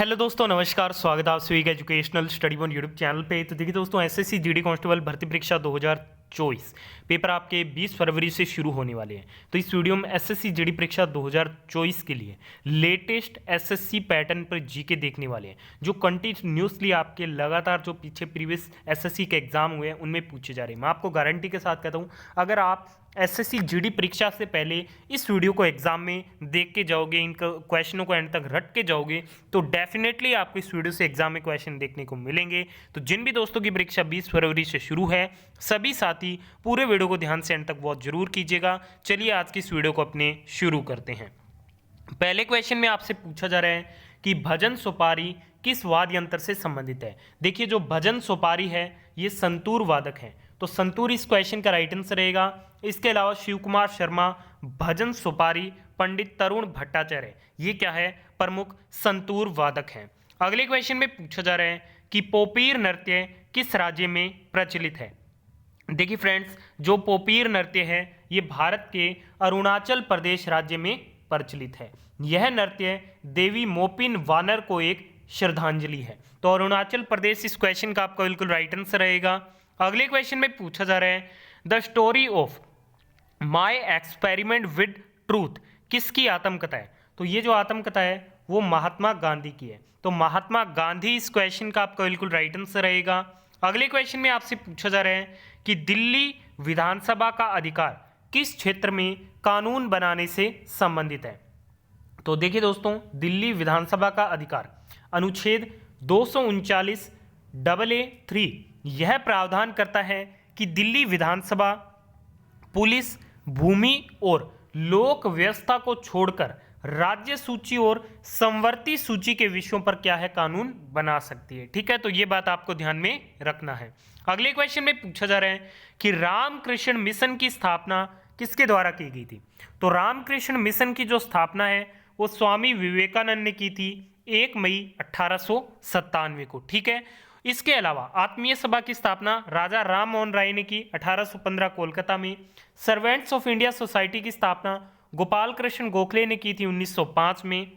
Hello दोस्तों, नमस्कार। स्वागत है आप सभी का educational study one YouTube channel पे। तो देखिए दोस्तों, एसएससी जीडी कांस्टेबल भर्ती परीक्षा 2024 पेपर आपके 20 फरवरी से शुरू होने वाले हैं। तो इस वीडियो में एसएससी जीडी परीक्षा 2024 के लिए लेटेस्ट एसएससी पैटर्न पर जीके देखने वाले हैं, जो कंटिन्यूसली आपके लगातार जो पीछे प्रीवियस एसएससी के एग्जाम हुए हैं उनमें पूछे जा रहे हैं। मैं आपको गारंटी के साथ कहता हूँ, अगर आप एसएससी जीडी परीक्षा से पहले इस वीडियो को एग्जाम में देख के जाओगे, इन क्वेश्चनों को एंड तक रट के जाओगे, तो डेफिनेटली आपको इस वीडियो से एग्जाम में क्वेश्चन देखने को मिलेंगे। तो जिन भी दोस्तों की परीक्षा 20 फरवरी से शुरू है, सभी साथी पूरे वीडियो को ध्यान से एंड तक वॉच जरूर कीजिएगा। चलिए आज की इस वीडियो को अपने शुरू करते हैं। पहले क्वेश्चन में आपसे पूछा जा रहा है कि भजन सुपारी किस वाद्य यंत्र से संबंधित है। देखिए, जो भजन सुपारी है ये संतूर वादक है, तो संतूर इस क्वेश्चन का राइट आंसर रहेगा। इसके अलावा शिव कुमार शर्मा, भजन सुपारी, पंडित तरुण भट्टाचार्य, ये क्या है, प्रमुख संतूर वादक हैं। अगले क्वेश्चन में पूछा जा रहा है कि पोपीर नृत्य किस राज्य में प्रचलित है। देखिए फ्रेंड्स, जो पोपीर नृत्य है ये भारत के अरुणाचल प्रदेश राज्य में प्रचलित है। यह नृत्य देवी मोपिन वानर को एक श्रद्धांजलि है। तो अरुणाचल प्रदेश इस क्वेश्चन का आपका बिल्कुल राइट आंसर रहेगा। अगले क्वेश्चन में पूछा जा रहा है the story of my experiment with truth किसकी आत्मकथा है। तो ये जो आत्मकथा है वो महात्मा गांधी की है। तो महात्मा गांधी इस क्वेश्चन का आपका बिल्कुल राइट आंसर रहेगा। अगले क्वेश्चन में आपसे पूछा जा रहा है कि दिल्ली विधानसभा का अधिकार किस क्षेत्र में कानून बनाने से संबंधित है। तो देखिए दोस्तों, दिल्ली विधानसभा का अधिकार अनुच्छेद 239 यह प्रावधान करता है कि दिल्ली विधानसभा पुलिस, भूमि और लोक व्यवस्था को छोड़कर राज्य सूची और संवर्ती सूची के विषयों पर क्या है, कानून बना सकती है। ठीक है, तो ये बात आपको ध्यान में रखना है। अगले क्वेश्चन में पूछा जा रहा है कि रामकृष्ण मिशन की स्थापना किसके द्वारा की गई थी। तो रामकृष्ण मिशन की जो स्थापना है वो स्वामी विवेकानंद ने की थी 1 मई 1897 को। ठीक है, इसके अलावा आत्मीय सभा की स्थापना राजा राम मोहन राय ने की 1815 कोलकाता में। सर्वेंट्स ऑफ इंडिया सोसाइटी की स्थापना गोपाल कृष्ण गोखले ने की थी 1905 में।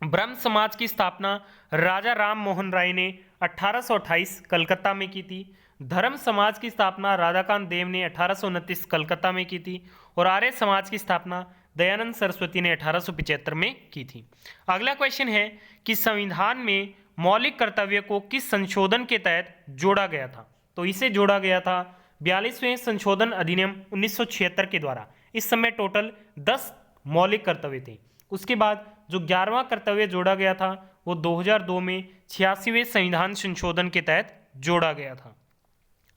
ब्रह्म समाज की स्थापना राजा राम मोहन राय ने 1828 कलकत्ता में की थी। धर्म समाज की स्थापना राधाकांत देव ने 1829 कलकत्ता में की थी। और आर्य समाज की स्थापना दयानंद सरस्वती ने 1875 में की थी। अगला क्वेश्चन है कि संविधान में मौलिक कर्तव्य को किस संशोधन के तहत जोड़ा गया था। तो इसे जोड़ा गया था 42वें संशोधन अधिनियम 1976 के द्वारा। इस समय टोटल 10 मौलिक कर्तव्य थे। उसके बाद जो 11वां कर्तव्य जोड़ा गया था वो 2002 में 86वें संविधान संशोधन के तहत जोड़ा गया था।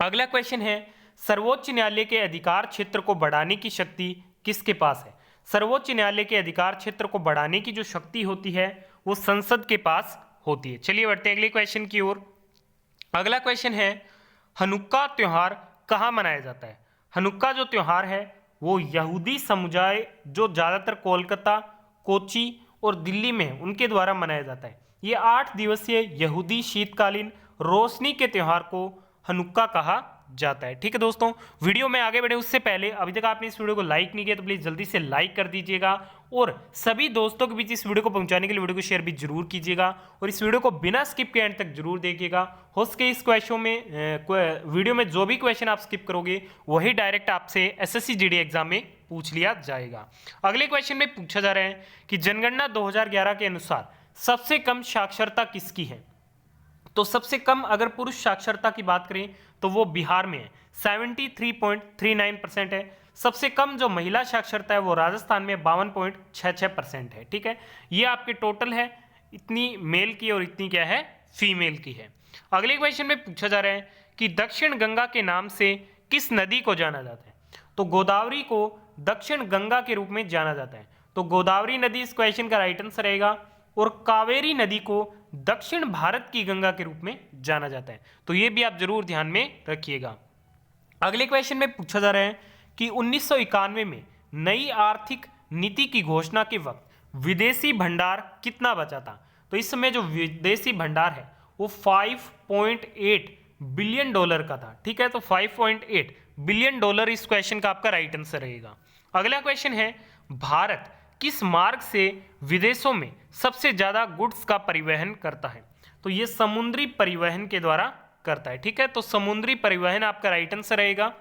अगला क्वेश्चन है सर्वोच्च न्यायालय के अधिकार क्षेत्र को बढ़ाने की शक्ति किसके पास है। सर्वोच्च न्यायालय के अधिकार क्षेत्र को बढ़ाने की जो शक्ति होती है वो संसद के पास होती है। चलिए बढ़ते हैं अगले क्वेश्चन की ओर। अगला क्वेश्चन है हनुक्का त्योहार कहाँ मनाया जाता है। हनुक्का जो त्योहार है वो यहूदी समुदाय जो ज़्यादातर कोलकाता, कोची और दिल्ली में है उनके द्वारा मनाया जाता है। ये 8 दिवसीय यहूदी शीतकालीन रोशनी के त्यौहार को हनुक्का कहा जाता है। ठीक है दोस्तों, वीडियो में आगे बढ़े उससे पहले अभी तक आपने इस वीडियो को लाइक नहीं किया तो प्लीज जल्दी से लाइक कर दीजिएगा और सभी दोस्तों के बीच इस वीडियो को पहुंचाने के लिए वीडियो को शेयर भी जरूर कीजिएगा और इस वीडियो को बिना स्किप के एंड तक जरूर देखिएगा। हो सके इस क्वेश्चन में वीडियो में जो भी क्वेश्चन आप स्किप करोगे वही डायरेक्ट आपसे एसएससी जीडी एग्जाम में पूछ लिया जाएगा। अगले क्वेश्चन में पूछा जा रहा है कि जनगणना 2011 के अनुसार सबसे कम साक्षरता किसकी है। तो सबसे कम अगर पुरुष साक्षरता की बात करें तो वो बिहार में है, 73.39% है। सबसे कम जो महिला साक्षरता है वो राजस्थान में 52.66% है। ठीक है, ये आपके टोटल है, इतनी मेल की और इतनी क्या है, फीमेल की है। अगले क्वेश्चन में पूछा जा रहा है कि दक्षिण गंगा के नाम से किस नदी को जाना जाता है। तो गोदावरी को दक्षिण गंगा के रूप में जाना जाता है। तो गोदावरी नदी इस क्वेश्चन का राइट आंसर रहेगा। और कावेरी नदी को दक्षिण भारत की गंगा के रूप में जाना जाता है। तो ये भी आप जरूर ध्यान में रखिएगा। अगले क्वेश्चन में पूछा जा रहा है कि 1991 में नई आर्थिक नीति की घोषणा के वक्त विदेशी भंडार कितना बचा था। तो इस समय जो विदेशी भंडार है वो 5.8 बिलियन डॉलर का था। ठीक है, तो 5.8 बिलियन डॉलर इस क्वेश्चन का आपका राइट आंसर रहेगा। अगला क्वेश्चन है भारत किस मार्ग से विदेशों में सबसे ज्यादा गुड्स का परिवहन करता है? तो ये समुद्री परिवहन के द्वारा करता है। ठीक है, तो समुद्री परिवहन आपका राइट आंसर रहेगा।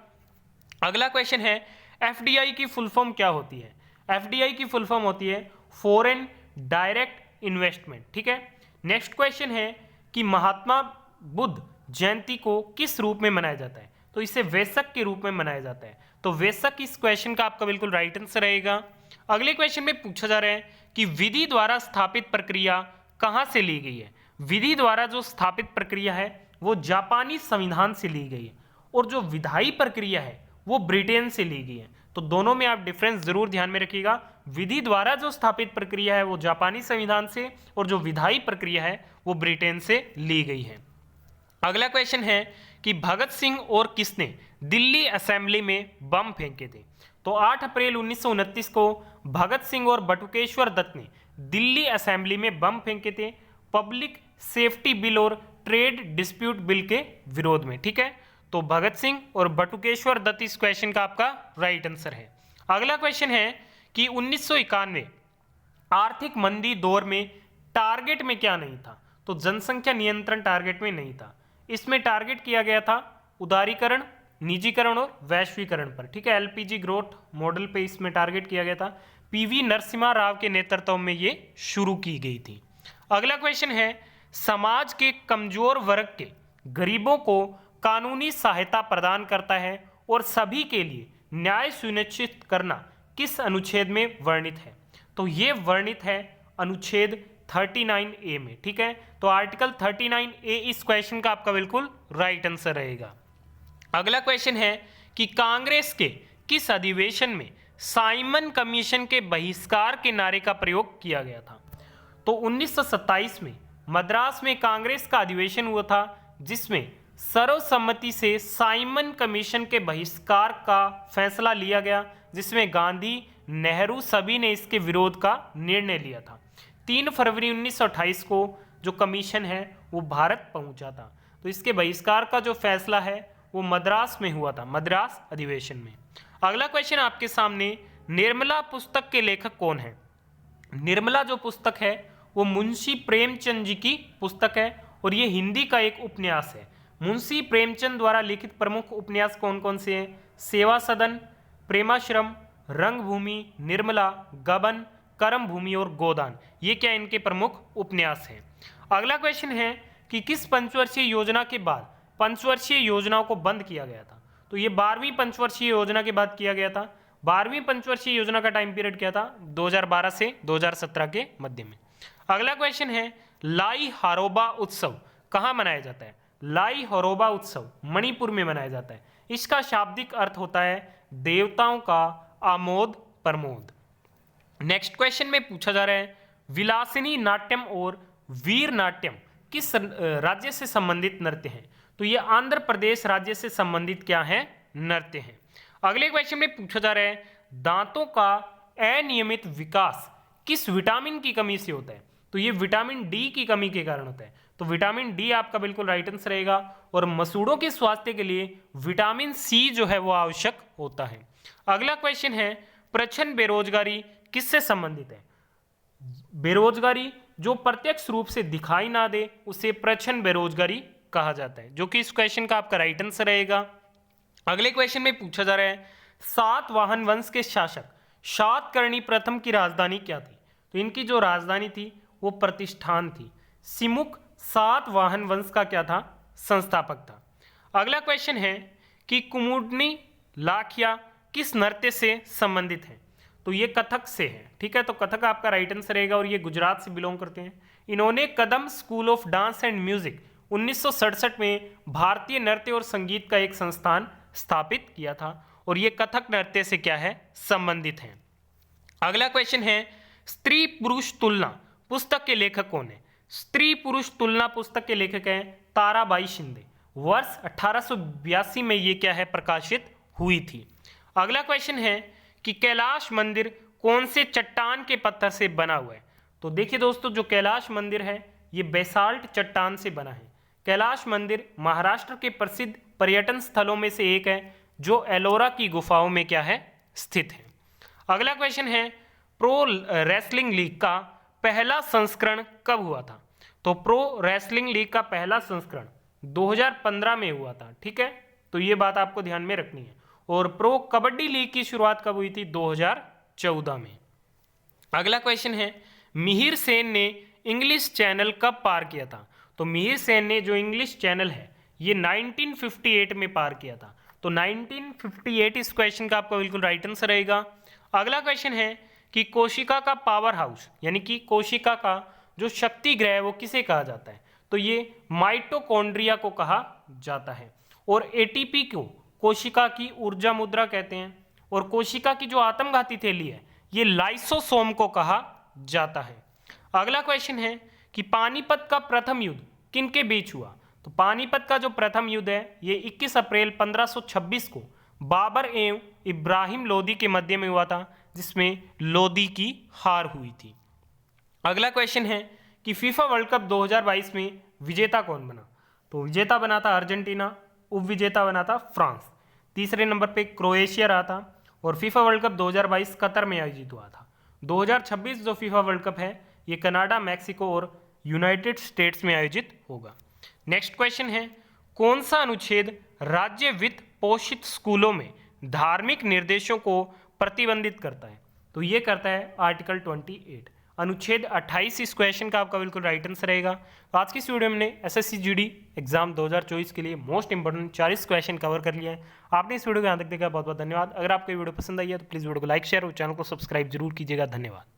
अगला क्वेश्चन है, एफडीआई की फुल फॉर्म क्या होती है? एफडीआई की फुल फॉर्म होती है फॉरेन डायरेक्ट इन्वेस्टमेंट। ठीक है, नेक्स्ट क्वेश्चन है कि महात्मा बुद्ध जयंती को किस रूप में मनाया जाता है? तो इसे वेसक के रूप में मनाया जाता है। तो वेसक इस क्वेश्चन का आपका बिल्कुल राइट आंसर रहेगा। अगले क्वेश्चन में पूछा जा रहा है कि विधि द्वारा स्थापित प्रक्रिया कहां से ली गई है? विधि द्वारा जो स्थापित प्रक्रिया है वो जापानी संविधान से ली गई है, और जो विधायी प्रक्रिया है वो ब्रिटेन से ली गई है। तो दोनों में आप डिफरेंस जरूर ध्यान में रखिएगा। विधि द्वारा जो स्थापित प्रक्रिया है वो जापानी संविधान से, और जो विधायी प्रक्रिया है वो ब्रिटेन से ली गई है। अगला क्वेश्चन है कि भगत सिंह और किसने दिल्ली असेंबली में बम फेंके थे? तो 8 अप्रैल 1929 को भगत सिंह और बटुकेश्वर दत्त ने दिल्ली असेंबली में बम फेंके थे, पब्लिक सेफ्टी बिल और ट्रेड डिस्प्यूट बिल के विरोध में। ठीक है, तो भगत सिंह और बटुकेश्वर दत्त इस क्वेश्चन का आपका राइट आंसर है। अगला क्वेश्चन है कि 1991 आर्थिक मंदी दौर में टारगेट में क्या नहीं था? तो जनसंख्या नियंत्रण टारगेट में नहीं था। इसमें टारगेट किया गया था उदारीकरण, निजीकरण और वैश्वीकरण पर। ठीक है, एलपीजी ग्रोथ मॉडल पे इसमें टारगेट किया गया था। पीवी नरसिम्हा राव के नेतृत्व में ये शुरू की गई थी। अगला क्वेश्चन है, समाज के कमजोर वर्ग के गरीबों को कानूनी सहायता प्रदान करता है और सभी के लिए न्याय सुनिश्चित करना किस अनुच्छेद में वर्णित है? तो ये वर्णित है अनुच्छेद 39A में। ठीक है, तो आर्टिकल 39A इस क्वेश्चन का आपका बिल्कुल राइट आंसर रहेगा। अगला क्वेश्चन है कि कांग्रेस के किस अधिवेशन में साइमन कमीशन के बहिष्कार के नारे का प्रयोग किया गया था? तो 1927 में मद्रास में कांग्रेस का अधिवेशन हुआ था, जिसमें सर्वसम्मति से साइमन कमीशन के बहिष्कार का फैसला लिया गया, जिसमें गांधी, नेहरू सभी ने इसके विरोध का निर्णय लिया था। 3 फरवरी 1928 को जो कमीशन है वो भारत पहुंचा था। तो इसके बहिष्कार का जो फैसला है वो मद्रास में हुआ था, मद्रास अधिवेशन में। अगला क्वेश्चन आपके सामने, निर्मला पुस्तक के लेखक कौन है? निर्मला जो पुस्तक है वो मुंशी प्रेमचंद जी की पुस्तक है, और ये हिंदी का एक उपन्यास है। मुंशी प्रेमचंद द्वारा लिखित प्रमुख उपन्यास कौन कौन से हैं? सेवा सदन, प्रेमाश्रम, रंगभूमि, निर्मला, गबन, कर्म भूमि और गोदान, ये क्या इनके प्रमुख उपन्यास हैं। अगला क्वेश्चन है कि किस पंचवर्षीय योजना के बाद पंचवर्षीय योजनाओं को बंद किया गया था? तो ये 12वीं पंचवर्षीय योजना के बाद किया गया था। 12वीं पंचवर्षीय योजना का टाइम पीरियड क्या था? 2012 से 2017 के मध्य में। अगला क्वेश्चन है, लाई हारोबा उत्सव कहाँ मनाया जाता है? लाई हारोबा उत्सव मणिपुर में मनाया जाता है। इसका शाब्दिक अर्थ होता है देवताओं का आमोद प्रमोद। नेक्स्ट क्वेश्चन में पूछा जा रहा है, विलासिनी नाट्यम और वीर नाट्यम किस राज्य से संबंधित नृत्य हैं? तो ये आंध्र प्रदेश राज्य से संबंधित क्या है? नृत्य हैं। अगले क्वेश्चन में पूछा जा रहा है, दांतों का अनियमित विकास किस विटामिन की कमी से होता है? तो ये विटामिन डी की कमी के कारण होता है। तो विटामिन डी आपका बिल्कुल राइट आंसर रहेगा, और मसूड़ों के स्वास्थ्य के लिए विटामिन सी जो है वो आवश्यक होता है। अगला क्वेश्चन है, प्रच्छन्न बेरोजगारी किससे संबंधित है? बेरोजगारी जो प्रत्यक्ष रूप से दिखाई ना दे उसे प्रच्छन्न बेरोजगारी कहा जाता है, जो कि इस क्वेश्चन का आपका राइट आंसर रहेगा। अगले क्वेश्चन में पूछा जा रहा है, सातवाहन वंश के शासक शातकर्णी प्रथम की राजधानी क्या थी? तो इनकी जो राजधानी थी वो प्रतिष्ठान थी। सिमुक सातवाहन वंश का क्या था? संस्थापक था। अगला क्वेश्चन है कि कुमुदनी लाखिया किस नृत्य से संबंधित है? तो ये कथक से है। ठीक है, तो कथक आपका राइट आंसर रहेगा, और ये गुजरात से बिलोंग करते हैं। इन्होंने Kadam school of dance and music 1967 में भारतीय नृत्य और संगीत का एक संस्थान स्थापित किया था, और ये कथक नृत्य से क्या है? संबंधित है। अगला क्वेश्चन है, स्त्री पुरुष तुलना पुस्तक के लेखक कौन है? स्त्री पुरुष तुलना पुस्तक के लेखक हैं ताराबाई शिंदे। वर्ष 1882 में ये क्या है? प्रकाशित हुई थी। अगला क्वेश्चन है कि कैलाश मंदिर कौन से चट्टान के पत्थर से बना हुआ है? तो देखिए दोस्तों, जो कैलाश मंदिर है ये बेसाल्ट चट्टान से बना है। कैलाश मंदिर महाराष्ट्र के प्रसिद्ध पर्यटन स्थलों में से एक है, जो एलोरा की गुफाओं में क्या है? स्थित है। अगला क्वेश्चन है, प्रो रेसलिंग लीग का पहला संस्करण कब हुआ था? तो प्रो रेसलिंग लीग का पहला संस्करण 2015 में हुआ था, ठीक है, तो ये बात आपको ध्यान में रखनी है। और प्रो कबड्डी लीग की शुरुआत कब हुई थी? 2014 में। अगला क्वेश्चन है, मिहिर सेन ने इंग्लिश चैनल कब पार किया था? तो मिहिर सेन ने जो इंग्लिश चैनल है ये 1958 में पार किया था, तो 1958 इस क्वेश्चन का आपका बिल्कुल राइट आंसर रहेगा। अगला क्वेश्चन है कि कोशिका का पावर हाउस यानी कि कोशिका का जो शक्ति ग्रह है वो किसे कहा जाता है? तो ये माइटोकॉन्ड्रिया को कहा जाता है। और एटीपी को कोशिका की ऊर्जा मुद्रा कहते हैं, और कोशिका की जो आत्मघाती थैली है ये लाइसोसोम को कहा जाता है। अगला क्वेश्चन है कि पानीपत का प्रथम युद्ध किनके बीच हुआ? तो पानीपत का जो प्रथम युद्ध है ये 21 अप्रैल 1526 को बाबर एवं इब्राहिम लोदी के मध्य में हुआ था, जिसमें लोदी की हार हुई थी। अगला क्वेश्चन है कि फीफा वर्ल्ड कप 2022 में विजेता कौन बना? तो विजेता बना था अर्जेंटीना, उपविजेता बना था फ्रांस, तीसरे नंबर पे क्रोएशिया रहा था। और फीफा वर्ल्ड कप 2022 कतर में आयोजित हुआ था। 2026 जो फीफा वर्ल्ड कप है ये कनाडा, मैक्सिको और यूनाइटेड स्टेट्स में आयोजित होगा। नेक्स्ट क्वेश्चन है, कौन सा अनुच्छेद राज्य वित्त पोषित स्कूलों में धार्मिक निर्देशों को प्रतिबंधित करता है? तो ये करता है आर्टिकल 28, अनुच्छेद 28 इस क्वेश्चन का आपका बिल्कुल राइट आंसर रहेगा। तो आज की इस वीडियो में हमने एसएससी जीडी एग्जाम 2024 के लिए मोस्ट इंपोर्टेंट 40 क्वेश्चन कवर कर लिया है। आपने इस वीडियो को यहाँ तक देखा, बहुत बहुत धन्यवाद। अगर आपको ये वीडियो पसंद आई है तो प्लीज़ वीडियो को लाइक, शेयर और चैनल को सब्सक्राइब जरूर कीजिएगा। धन्यवाद।